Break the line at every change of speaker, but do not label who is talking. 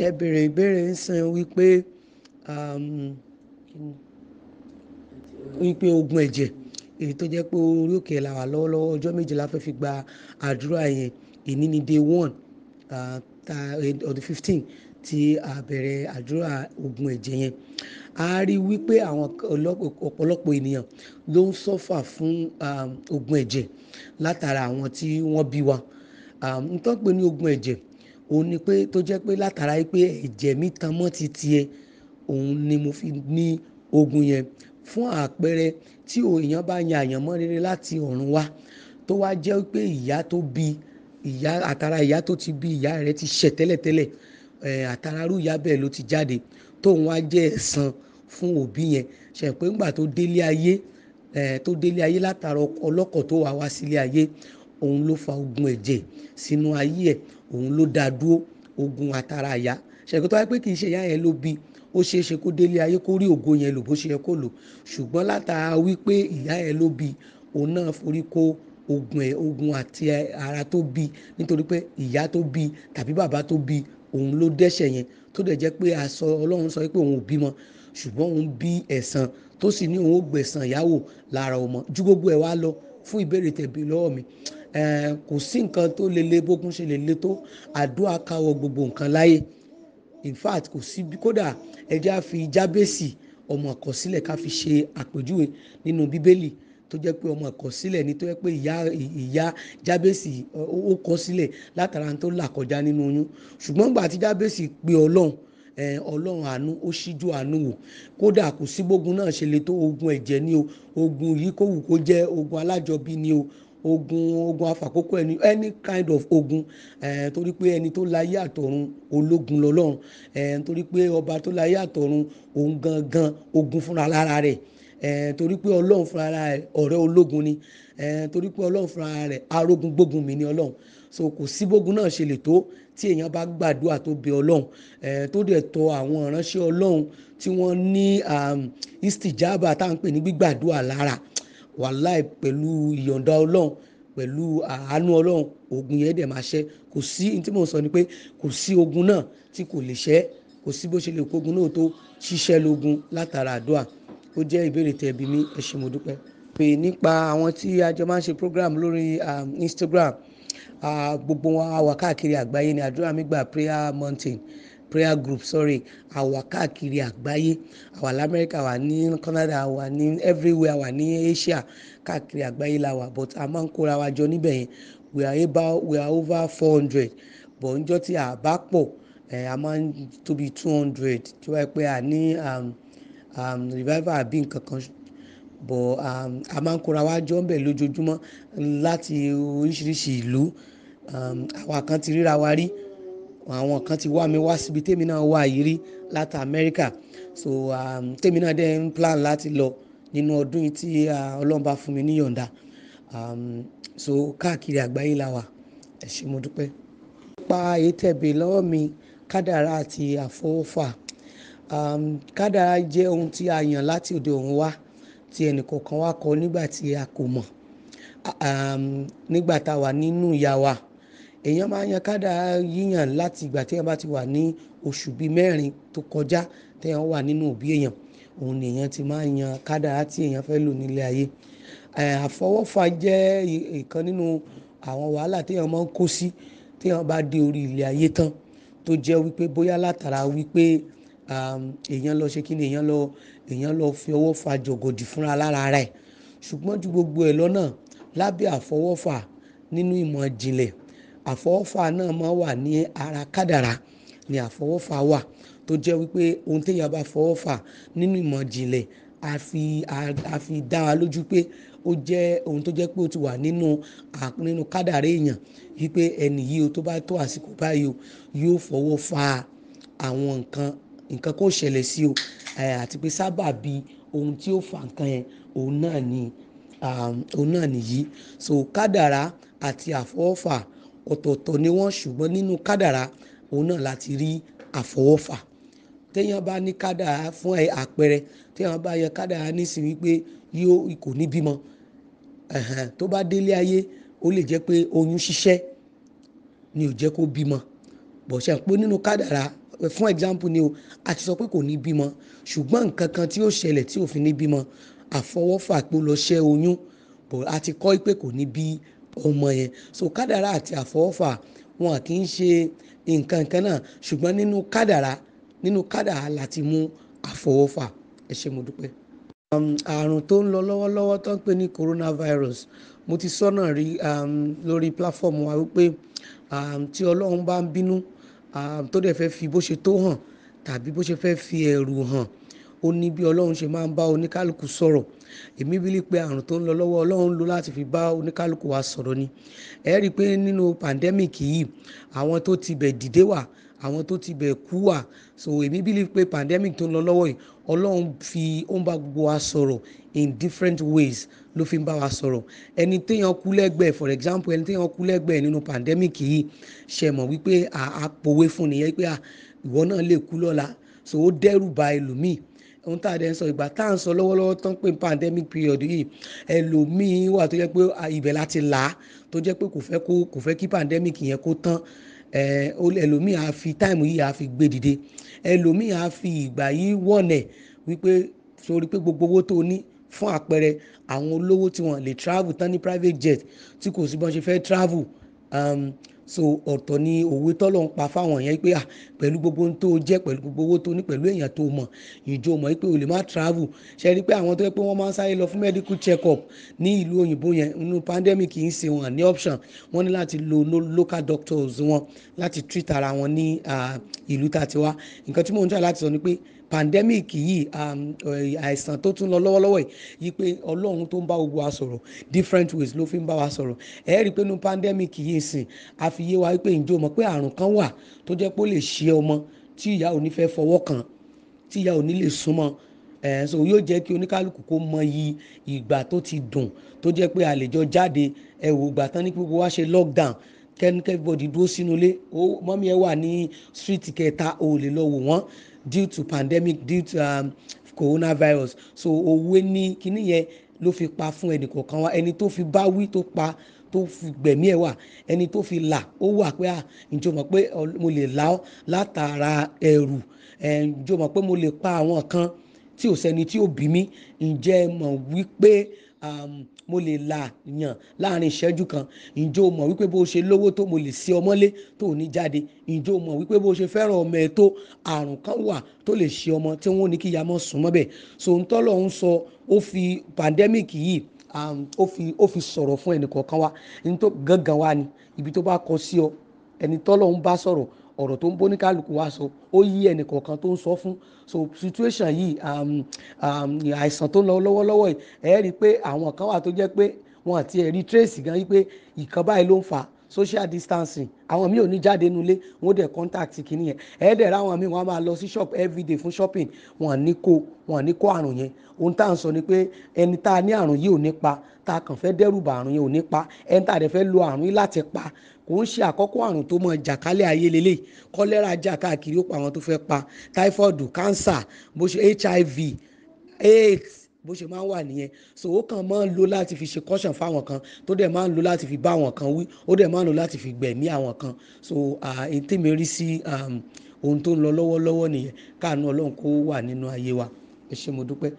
Ẹ bèrè ìbéèrè ń sìn um, wípé ogun ẹ̀jẹ̀ èyí tó jẹ́ pé orí òkè la wà lọ́wọ́lọ́wọ́ ọjọ́ méje la fẹ́ fi gba àdúrà yẹn. Èní ni day 1 on the 15 tí a bẹ̀rẹ̀ àdúrà ogun ẹ̀jẹ̀ yẹn. A rí wípé àwọn ọ̀pọ̀lọpọ̀ ènìyàn ló ń sọ́fà fún ogun ẹ̀jẹ̀ látara àwọn tí wọ́n bí wa. N tó ń pè ní ogun ẹ̀jẹ̀ òun ni pé tó jẹ́ pé látara pé ẹ̀jẹ̀ mi tan mọ́ ti tiẹ̀, òun ni mo fi ní ogun yẹn. Fún àpẹẹrẹ, tí èèyàn bá yan àyànmọ́ rere láti ọ̀run wá, tó wá jẹ́ pé ìyá tó bí, àtàrà ìyá tó ti bí ìyá rẹ̀ ti ṣẹ̀ tẹ́lẹ̀tẹ́lẹ̀, àtàrà irú ìyá bẹ́ẹ̀ ló ti jáde, tóun wá jẹ́ ẹ̀san fún òbí yẹn. Ṣẹ̀ pé ńgbà tó délé ayé látara ọlọ́kọ̀ tó wá sílé ayé, òun ló fa ogun ẹ̀jẹ̀ sínú ayé ẹ̀, òun ló dá dúró ogun àtàrà ìyá. Ṣẹ̀ pé tó wá pé kì í ṣe ìyá yẹn ló bí, ó ṣeé ṣe kó délé ayé kó rí ògo yẹn lò bó ṣe yẹ kó lò. Ṣùgbọ́n látara wípé ìyá ẹ̀ ló bí, òun náà forí kó ogun àti ara tó bí, nítorí pé ìyá tó bí tàbí bàbá tó bí òun ló dẹ́ṣẹ̀ yẹn. Tó dẹ̀ jẹ́ pé Ọlọ́run sọ pé òun ò bímọ, ṣùgbọ́n òun bí ẹ̀san, tó sì ní òun ó gbẹ̀san ìyàwó lára ọmọ. Ju gbogbo ẹ̀ wá lọ, fún ìbéèrè tẹ́ bi lọ́wọ́ mi, kò sí nǹkan tó lele bógun ṣe lè le tó. Àdúrà káwọ́ gbogbo nǹkan láyé. In fact, kò sí kódà ẹ jẹ́ á fi Jábésì ọmọ ìkọ̀sílẹ̀ ká fi ṣe àpèjúwe nínú Bíbélì, tó jẹ́ pé ọmọ ìkọ̀sílẹ̀ ni, tó jẹ́ pé ìyá Jábésì ó kọ̀ sílẹ̀ látara tó là kọjá nínú oyún. Ṣùgbọ́n ìgbà tí Jábésì pe Ọlọ́run àánú, ó ṣíjú àánú wò. Kódà kò sí bógun náà ṣe le tó. Ogun ẹ̀jẹ̀ ni o, ogun yìí kó wù kó jẹ́, ogun alájọbí ni o, ogun afàkókò ẹni, any kind of ogun, torí pé ẹni tó láyé àtọ̀run ológun lọ́lọ́run, torí pé ọba tó láyé àtọ̀run òun gangan ogun fúnra lára rẹ̀, torí pé Ọlọ́run fúnra rẹ̀ ọ̀rẹ́ ológun ni, torí pé Ọlọ́run fúnra rẹ̀ arógun gbógun mi ni Ọlọ́run. So kò sí bógun náà ṣe lè tó tí èèyàn bá gbàdúrà tó bẹ Ọlọ́run, tó dẹ̀ tọ̀ àwọn ìránṣẹ́ Ọlọ́run tí wọ́n ní istijaba tá à ń pè ní gbígbàdúrà lára. Wàláì, pẹ̀lú ìyọ̀ǹda Ọlọ́run, pẹ̀lú àánú Ọlọ́run, ogun yẹn dẹ̀ máa ṣẹ́. Kò sí, tí mò ń sọ ni pé kò sí ogun náà tí kò lè ṣẹ́. Kò sí bó ṣe lè kó ogun náà tó ṣiṣẹ́ lógun látara àdúrà. Ó jẹ́ ìbéèrè tẹ́ bi mí, ẹ ṣé mo dúpẹ́. Pé nípa àwọn tí a jọ máa ń ṣe program lórí Instagram, gbogbo wọn a wà káàkiri àgbáyé ní Àdúrà Mi Gbà prayer group, a wà káàkiri àgbáyé. A wà l'Amẹ́ríkà, a wà ní Canada, a wà ní everywhere, a wà ní Asia, káàkiri àgbáyé la wà. But a máa ń kóra wa jọ níbẹ̀ yẹn. We are over 400. But níjọ́ tí a bá pọ̀, a máa ń tó bí 200, tí wọ́n pẹ́ a ní revival àbí nǹkan kan. But a máa ń kóra wa jọ ńbẹ̀ lójoojúmọ́ láti oríṣiríṣi ìlú. Àwa kan ti ríra wa rí, àwọn kan ti wá mi wá síbi tèmi náà wà yìí rí láti Amẹ́ríkà. So tèmi náà dẹ̀ ń plan láti lọ nínú ọdún yìí tí Ọlọ́run bá fún mi ní ìyọ̀ǹda. So káàkiri àgbáyé la wà. Ẹ ṣé mo dúpẹ́. Nípa èyí tẹ́ bi lọ́wọ́ mi, kádàrá àti àfọwọ́fà. Kádàrá jẹ́ ohun tí a yàn láti òde ọ̀run wá, tí ẹnì kọ̀ọ̀kan wá kọ nígbà tí a kò mọ̀, nígbà tá a wà nínú ìyá wa. Èèyàn máa ń yan kádàrá yíyàn láti ìgbà tí èèyàn bá ti wà ní oṣù bí 4 tó kọjá, tí èèyàn wà nínú òbí èèyàn. Òun ni èèyàn ti máa ń yan kádàrá tí èèyàn fẹ́ lò nílé ayé. Àfọwọ́fà jẹ́ ìkan nínú àwọn wàhálà tí èèyàn máa ń kó sí tí èèyàn bá dé orí ilé ayé tán, tó jẹ́ wípé bóyá látara wípé èèyàn lọ ṣe kí ni, èèyàn lọ fi ọwọ́ fa jọ̀gọ̀dì fúnra lára rẹ̀. Ṣùgbọ́n ju gbogbo ẹ̀ lọ náà, lábẹ́ àfọwọ́fà nínú ìmọ̀ ìjìnlẹ̀, àfọwọ́fà náà máa wà ní ara kádàrá ni àfọwọ́fà wà, tó jẹ́ wípé ohun tí èèyàn bá fọwọ́fà nínú ìmọ̀ ìjìnlẹ̀, a fi dá wa lójú pé ó jẹ́ ohun tó jẹ́ pé ó ti wà nínú kádàrá èèyàn, wípé ẹni yìí o, tó bá tó àsìkò báyìí o, yóò fọwọ́ fa àwọn nǹkan kó ṣẹlẹ̀ sí o, àti pé sábàbí ohun tí ó fa nǹkan yẹn, òun náà nìyí. So kádàrá àti àfọwọ́fà ọ̀tọ̀ọ̀tọ̀ ni wọ́n, ṣùgbọ́n nínú kádàrá òun náà láti rí àfọwọ́fà. Téèyàn bá ní kádàrá, fún àpẹẹrẹ, téèyàn bá yẹ kádàrá nísìnyí wípé kò ní bímọ, tó bá délé ayé ó lè jẹ́ pé oyún ṣíṣẹ́ ni ò jẹ́ kó bímọ. Bọ̀ ṣe pé nínú kádàrá fún example ni o a ti sọ pé kò ní bímọ ṣùgbọ́n nǹkan kan tí ó ṣẹlẹ̀ tí ò fi ní bímọ àfọwọ́fà pé ó lọ ṣẹ́ oyún a ti kọ́ pé kò ní bí ọmọ yẹn so kádàrá àti àfọwọ́fà wọn kì í ṣe nǹkan kan náà ṣùgbọ́n nínú kádàrá láti mú àfọwọ́fà. Ẹ ṣé mo dúpẹ́. Àrùn tó ń lọ lọ́wọ́lọ́wọ́ tó ń pè ní coronavirus mo ti sọ́nà rí lórí platform wa wípé tí Ọlọ́run bá ń bínú tó dẹ̀ fẹ́ fi bó ṣe tó hàn tàbí bó ṣe fẹ́ fi ẹ̀rù hàn ó ní bí Ọlọ́run ṣe máa ń bá oníkálukú sọ̀rọ̀. Èmi bí pé àrùn tó ń lọ lọ́wọ́ Ọlọ́run lò láti fi bá oníkálukú wa sọ̀rọ̀ ni. Ẹ rí i pé nínú pandemic yìí àwọn tó ti bẹ̀ dìde wà àwọn tó ti bẹ̀ kú wà so èmi bí pé pandemic tó ń lọ lọ́wọ́ yìí Ọlọ́run ó ń bá gbogbo wa sọ̀rọ̀ in different ways ló fi ń bá wa sọ̀rọ̀. Ẹni téèyàn kú lẹ́gbẹ̀ẹ́ for example ẹni téèyàn kú lẹ́gbẹ̀ẹ́ nínú pandemic yìí ṣe mọ̀ wípé àpòwe fún nìyẹn pé ìwọ náà lè kú lọ́la so ó dẹ́rù ba ẹlòmíì. Ohun tá a dẹ̀ ń sọ ìgbà tá à ń sọ lọ́wọ́lọ́wọ́ tó ń pè pandemic period yìí ẹlòmíì wà tó jẹ́ pé ibẹ̀ láti là á tó jẹ́ pé kò fẹ́ kí pandemic yẹn kó tán ẹlòmíì á fi táìmù yìí á fi gbé dìde ẹlòmíì á fi ìgbà yìí wọ̀nẹ̀ wípé sórí pé gbogbo owó tó ní fún àpẹẹrẹ àwọn olówó tí wọ́n lè travel tán ní private jet tí kò sí bọ́n ṣe fẹ́ travel so ọ̀tọ̀ ni òwe tọ́lọ̀ ń pa fáwọn yẹn pé pẹ̀lú gbogbo ohun tó jẹ́ pẹ̀lú gbogbo owó tó ní pẹ̀lú èèyàn tó mọ̀ ìjọ mọ̀ pé o lè má travel ṣe rí pé àwọn tó yẹ pé wọ́n máa ń sáré lọ fún medical check up ní ìlú òyìnbó yẹn nínú pandemic kì í ṣe wọn ní option wọ́n ní láti lo local doctors wọn láti treat ara wọn ní ìlú tá a ti wá. Nǹkan tí mò ń try láti sọ ni pé pandemic yìí àìsàn tó tún lọ lọ́wọ́lọ́wọ́ yìí pé Ọlọ́run tó ń bá gbogbo wa sọ̀rọ̀ different ways ló fi ń bá wa sọ̀rọ̀. Ẹ rí i pé nínú pandemic yìí sìn a fi yé wa wípé ǹjẹ́ o mọ̀ pé àrùn kan wà tó jẹ́ pé ó lè ṣe ọmọ tí ìyá ò ní fẹ́ fọwọ́ kàn tí ìyá ò ní lè súnmọ́ so yóò jẹ́ kí oníkálukú kó mọ iyì ìgbà tó ti dùn tó jẹ́ pé a lè jọ jáde ìgbà tán ní gbogbo wa ṣe lockdown everybody dúró sínú ilé mọ́mí ẹ wà ní street kẹta ò lè lọ wò wọ́n due to pandemic due to coronavirus so òwe ní kíní yẹn ló fi pa fún ẹnì kọ̀ọ̀kan wa ẹni tó fi bá wí tó pa tó fi gbẹ̀mí ẹ̀ wà ẹni tó fi là ó wà pé ǹjẹ́ o mọ̀ pé mo lè là ọ́ látara ẹ̀rù ǹjẹ́ o mọ̀ pé mo lè pa àwọn kan tí ò sẹ́ni tí ò bí mi ǹjẹ́ mọ̀ wípé mo lè là yàn láàrin ìṣẹ́jú kan ǹjẹ́ o mọ̀ wípé bó ṣe lówó tó mo lè sí ọmọlé tó ní jáde ǹjẹ́ o mọ̀ wípé bó ṣe fẹ́ràn ọmọ ẹ̀ tó àrùn kan wà tó lè ṣe ọmọ tí wọ́n ní kí ya mọ́ sùn mọ́ bẹ́ẹ̀ so ń tọ́lọ̀ ń sọ ó fi pandemic yìí ó fi sọ̀rọ̀ fún ẹnì kọ̀ọ̀kan wa ní tó gangan wa ni ibi tó bá kọ sí ọ ẹni tọ́lọ̀ ń bá sọ̀rọ̀ ọ̀rọ̀ tó ń bó ní kálukú wa sọ ó yí ẹnì kọ̀ọ̀kan tó ń sọ fún so situation yìí àìsàn tó ń lọ lọ́wọ́lọ́wọ́ yìí ẹ rí i pé àwọn kan wà tó jẹ́ pé wọn àti ẹ̀rí trace gan yí pé ìkan báyìí ló ń fa social distancing àwọn míì ò ní jáde nulẹ̀ wọn ò dẹ̀ contact kìíní yẹn ẹ̀ẹ́dẹ̀ ráwọn míì wọn á máa lọ sí shop everyday fún shopping wọn ní kó àrùn yẹn ohun tá à ń sọ ni pé ẹni tá a ní àrùn yìí ò ní pa tá a kàn fẹ́ dẹ́rùbà àrùn yẹn ò ní pa ẹni tá a dẹ̀ fẹ́ lo àrùn yìí láti pa kò ń ṣe àkọ́kọ́ àrùn tó mọ jàkálẹ̀ ayé lélẹ̀ kọ́lẹ́rà jà káàkiri ó pa àwọn tó fẹ́ pa typhoid cancer bó ṣe HIV AIDS bó ṣe máa ń wà nìyẹn so ó kàn máa ń lo láti fi ṣe caution fáwọn kan tó dẹ̀ máa ń lo láti fi bá àwọn kan wí ó dẹ̀ máa ń lo láti fi gbẹ̀mí àwọn kan so èyí tí mi rí sí ohun tó ń lọ lọ́wọ́lọ́wọ́ nìyẹn káàánú Ọlọ́run kó wà nínú ayé wa ẹ ṣé mo dúpẹ́.